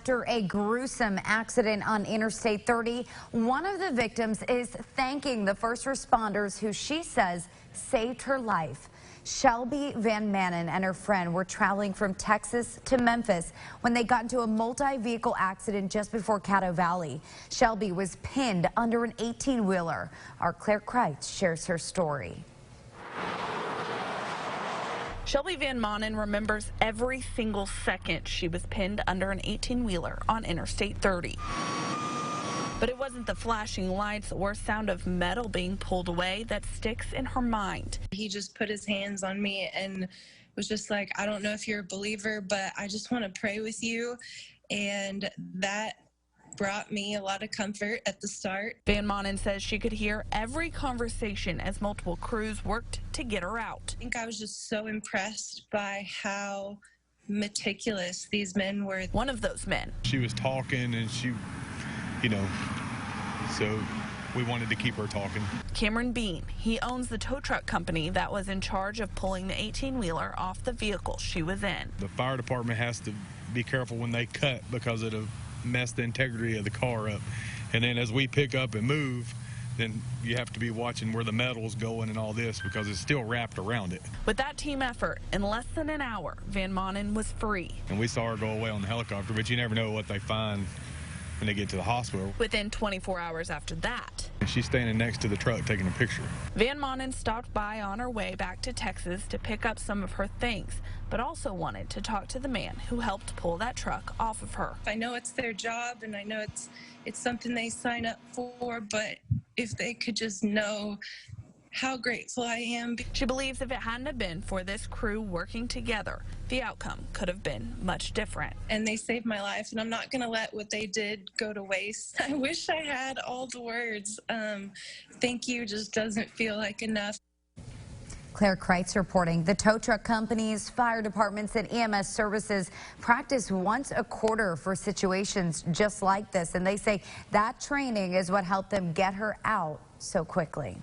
After a gruesome accident on Interstate 30, one of the victims is thanking the first responders who she says saved her life. Shelby Van Manen and her friend were traveling from Texas to Memphis when they got into a multi-vehicle accident just before Caddo Valley. Shelby was pinned under an 18-wheeler. Our Claire Kreitz shares her story. Shelby Van Manen remembers every single second she was pinned under an 18-wheeler on Interstate 30. But it wasn't the flashing lights or sound of metal being pulled away that sticks in her mind. He just put his hands on me and was just like, I don't know if you're a believer, but I just want to pray with you. And that brought me a lot of comfort at the start. Van Manen says she could hear every conversation as multiple crews worked to get her out. I think I was just so impressed by how meticulous these men were. One of those men. She was talking and she, so we wanted to keep her talking. Cameron Bean, he owns the tow truck company that was in charge of pulling the 18-wheeler off the vehicle she was in. The fire department has to be careful when they cut because it'll mess the integrity of the car up. And then as we pick up and move, then you have to be watching where the metal's going and all this because it's still wrapped around it. With that team effort, in less than an hour, Van Manen was free. And we saw her go away on the helicopter, but you never know what they find when they get to the hospital. Within 24 hours after that, she's standing next to the truck taking a picture. Van Manen stopped by on her way back to Texas to pick up some of her things, but also wanted to talk to the man who helped pull that truck off of her. I know it's their job and I know it's something they sign up for, but if they could just know how grateful I am. She believes if it hadn't have been for this crew working together, the outcome could have been much different. And they saved my life, and I'm not going to let what they did go to waste. I wish I had all the words. Thank you just doesn't feel like enough. Claire Kreitz reporting. The tow truck companies, fire departments, and EMS services practice once a quarter for situations just like this, and they say that training is what helped them get her out so quickly.